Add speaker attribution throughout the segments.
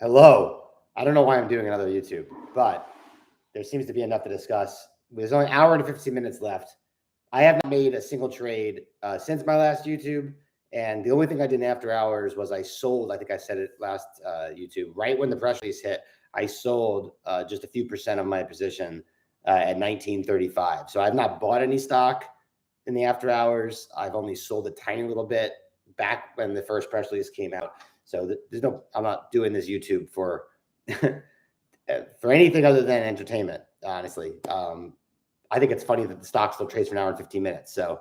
Speaker 1: Hello. I don't know why I'm doing another YouTube, but there seems to be enough to discuss. There's only an hour and 15 minutes left. I have not made a single trade since my last YouTube. And the only thing I did in after hours was I sold, I think I said it last YouTube, right when the press release hit, I sold just a few percent of my position at 1935. So I've not bought any stock in the after hours. I've only sold a tiny little bit back when the first press release came out. So there's no, I'm not doing this YouTube for anything other than entertainment, honestly. I think it's funny that the stock still trades for an hour and 15 minutes. So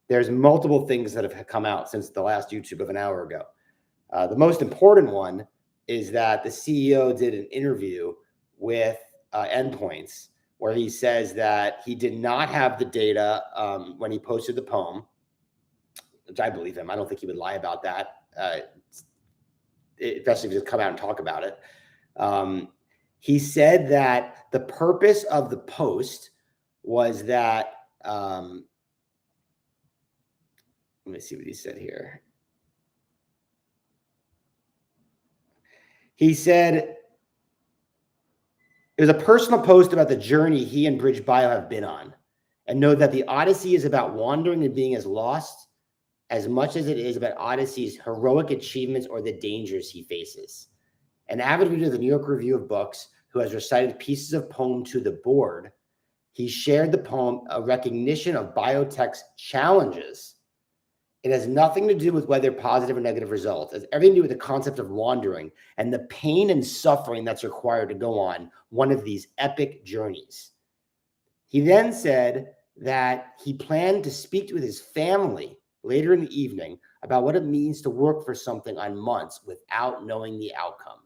Speaker 1: there's multiple things that have come out since the last YouTube of an hour ago. The most important one is that the CEO did an interview with Endpoints where he says that he did not have the data when he posted the poem, which I believe him. I don't think he would lie about that, especially if he just come out and talk about it. He said that the purpose of the post was that, let me see what he said here. He said it was a personal post about the journey he and Bbio have been on, and know that the Odyssey is about wandering and being as lost as much as it is about Odyssey's heroic achievements or the dangers he faces. An avid reader of the New York Review of Books who has recited pieces of poem to the board, he shared the poem a recognition of biotech's challenges. It has nothing to do with whether positive or negative results. It has everything to do with the concept of wandering and the pain and suffering that's required to go on one of these epic journeys. He then said that he planned to speak with his family later in the evening about what it means to work for something on months without knowing the outcome.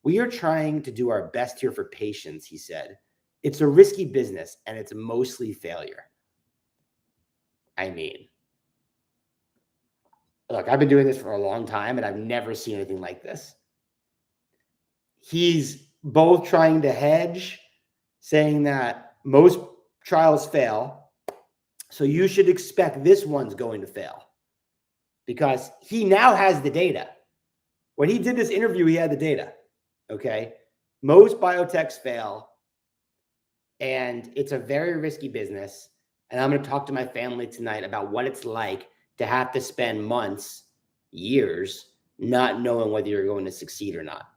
Speaker 1: We are trying to do our best here for patients, he said. It's a risky business and it's mostly failure. I mean, look, I've been doing this for a long time and I've never seen anything like this. He's both trying to hedge, saying that most trials fail, so you should expect this one's going to fail because he now has the data. When he did this interview, he had the data, okay? Most biotechs fail, and it's a very risky business, and I'm going to talk to my family tonight about what it's like to have to spend months, years, not knowing whether you're going to succeed or not.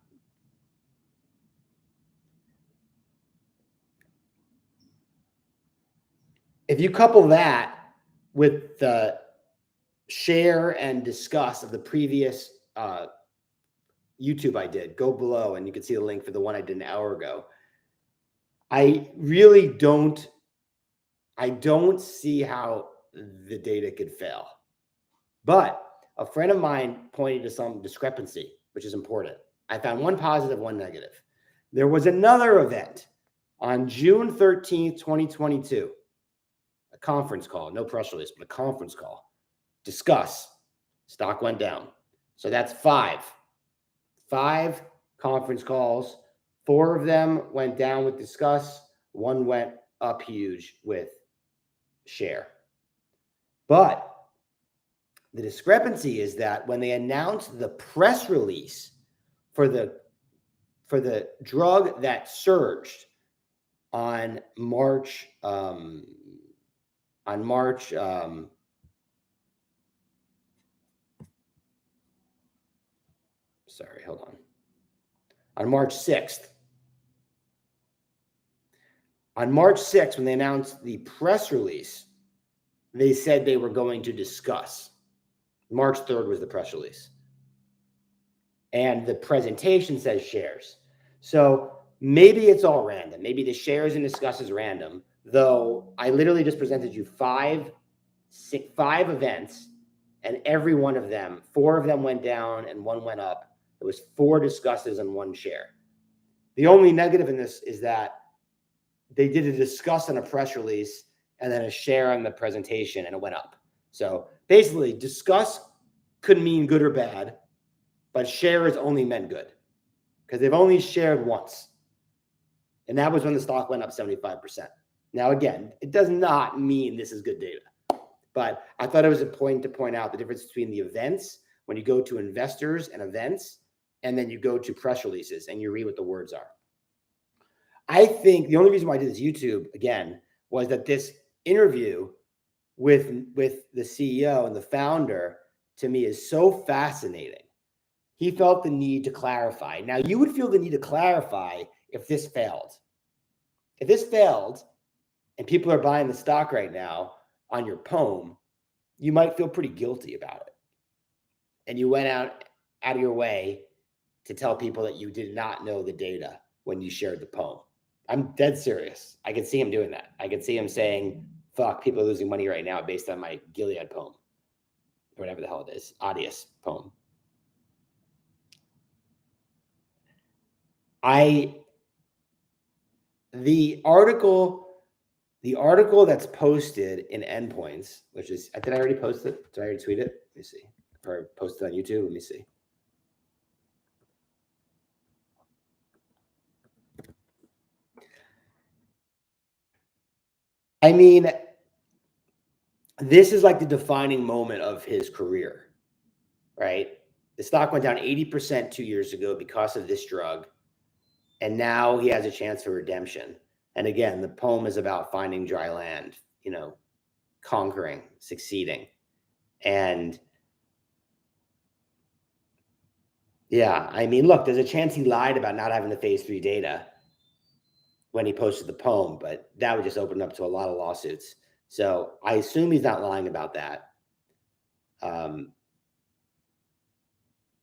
Speaker 1: If you couple that with the share and discuss of the previous YouTube I did, go below and you can see the link for the one I did an hour ago. I really don't see how the data could fail. But a friend of mine pointed to some discrepancy, which is important. I found one positive, one negative. There was another event on June 13th, 2022. A conference call, no press release, but a conference call. Discuss. Stock went down. So that's five conference calls. 4 of them went down with discuss. 1 went up huge with share. But the discrepancy is that when they announced the press release for the drug that surged on March, sorry, hold on. On March 6th. On March 6th, when they announced the press release, they said they were going to discuss. March 3rd was the press release. And the presentation says shares. So maybe it's all random. Maybe the shares and discuss is random, though I literally just presented you five events, and every one of them, 4 of them went down and 1 went up. It was 4 discusses and 1 share. The only negative in this is that they did a discuss on a press release and then a share on the presentation, and it went up. So basically, discuss could mean good or bad, but share is only meant good because they've only shared once. And that was when the stock went up 75%. Now, again, it does not mean this is good data, but I thought it was important to point out the difference between the events when you go to investors and events and then you go to press releases and you read what the words are. I think the only reason why I did this YouTube again was that this interview with the CEO and the founder to me is so fascinating. He felt the need to clarify. Now, you would feel the need to clarify if this failed. If this failed and people are buying the stock right now on your poem, you might feel pretty guilty about it. And you went out of your way to tell people that you did not know the data when you shared the poem. I'm dead serious. I could see him doing that. I could see him saying, fuck, people are losing money right now based on my Gilead poem, or whatever the hell it is, Audius poem. The article that's posted in Endpoints, which is, did I already post it? Did I already tweet it? Let me see. Or I posted on YouTube. Let me see. I mean, this is like the defining moment of his career, right? The stock went down 80% 2 years ago because of this drug. And now he has a chance for redemption. And again, the poem is about finding dry land, conquering, succeeding. And yeah, I mean, look, there's a chance he lied about not having the phase 3 data when he posted the poem, but that would just open up to a lot of lawsuits. So I assume he's not lying about that.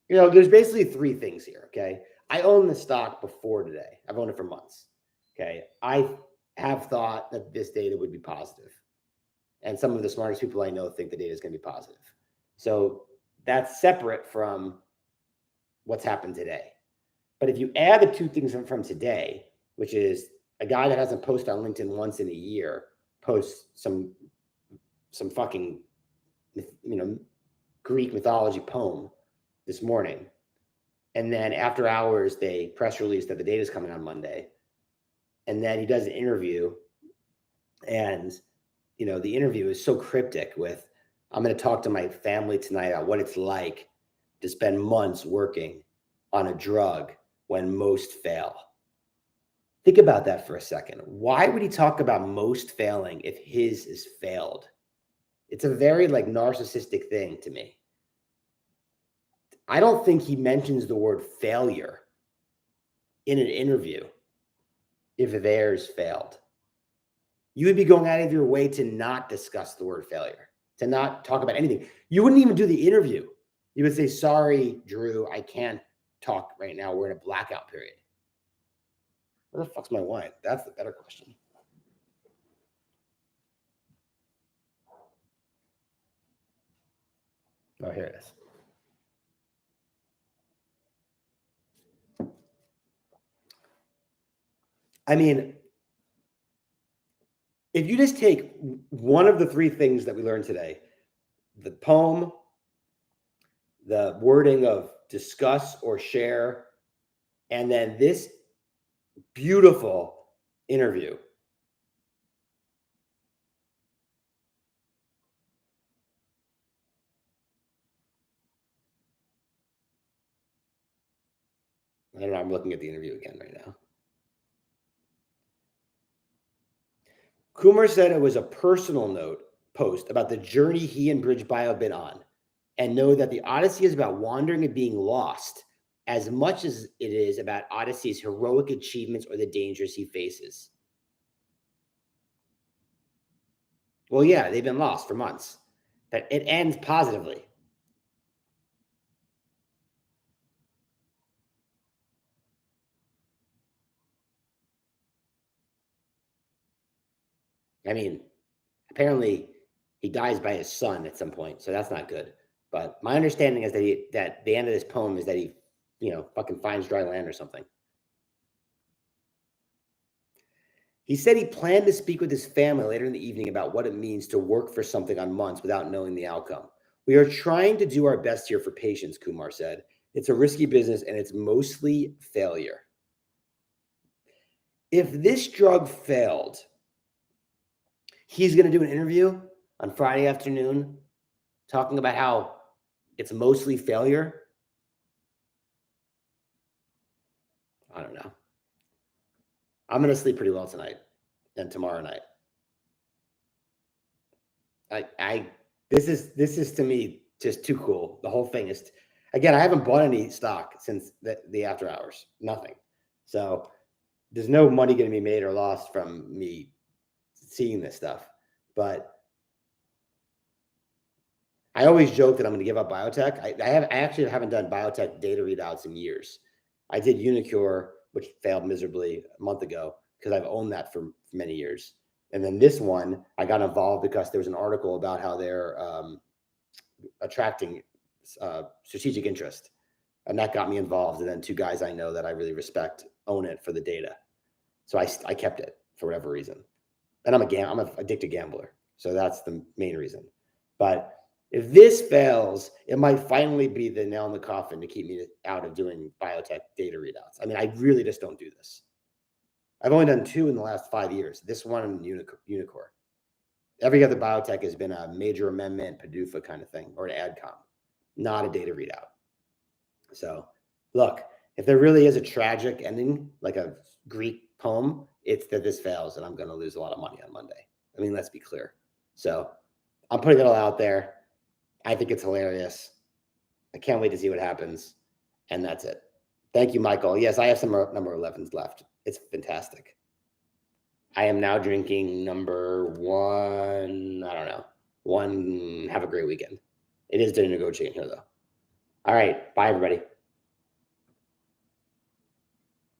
Speaker 1: There's basically 3 things here, okay? I own the stock before today. I've owned it for months, okay? I have thought that this data would be positive. And some of the smartest people I know think the data is going to be positive. So that's separate from what's happened today. But if you add the 2 things from today, which is a guy that hasn't posted on LinkedIn once in a year posts some fucking, Greek mythology poem this morning. And then after hours, they press release that the data is coming on Monday. And then he does an interview. And, the interview is so cryptic with, I'm going to talk to my family tonight about what it's like to spend months working on a drug when most fail. Think about that for a second. Why would he talk about most failing if his is failed? It's a very narcissistic thing to me. I don't think he mentions the word failure in an interview if theirs failed. You would be going out of your way to not discuss the word failure, to not talk about anything. You wouldn't even do the interview. You would say, sorry, Drew, I can't talk right now. We're in a blackout period. Where the fuck's my wine? That's the better question. Oh, here it is. I mean, if you just take one of the 3 things that we learned today, the poem, the wording of discuss or share, and then this beautiful interview. I don't know. I'm looking at the interview again right now. Kumar said it was a personal note post about the journey he and Bbio have been on, and know that the Odyssey is about wandering and being lost as much as it is about Odyssey's heroic achievements or the dangers he faces. Well, yeah, they've been lost for months. But it ends positively. I mean, apparently he dies by his son at some point, so that's not good. But my understanding is that the end of this poem is that he, fucking finds dry land or something. He said he planned to speak with his family later in the evening about what it means to work for something on months without knowing the outcome. We are trying to do our best here for patients, Kumar said. It's a risky business and it's mostly failure. If this drug failed, he's going to do an interview on Friday afternoon talking about how it's mostly failure. I don't know. I'm going to sleep pretty well tonight and tomorrow night. This is to me just too cool. The whole thing is, again, I haven't bought any stock since the after hours, nothing. So there's no money going to be made or lost from me seeing this stuff. But I always joke that I'm going to give up biotech. I actually haven't done biotech data readouts in years. I did Unicure, which failed miserably a month ago because I've owned that for many years. And then this one, I got involved because there was an article about how they're attracting strategic interest. And that got me involved. And then two guys I know that I really respect own it for the data. So I kept it for whatever reason. And I'm an addicted gambler. So that's the main reason. But if this fails, it might finally be the nail in the coffin to keep me out of doing biotech data readouts. I mean, I really just don't do this. I've only done 2 in the last 5 years. This one and Unicor. Every other biotech has been a major amendment, PDUFA kind of thing, or an AdCom, not a data readout. So look, if there really is a tragic ending, like a Greek poem, it's that this fails and I'm going to lose a lot of money on Monday. I mean, let's be clear. So I'm putting it all out there. I think it's hilarious. I can't wait to see what happens. And that's it. Thank you, Michael. Yes, I have some number 11s left. It's fantastic. I am now drinking number 1. I don't know. 1. Have a great weekend. It is dinner negotiating here, though. All right. Bye, everybody.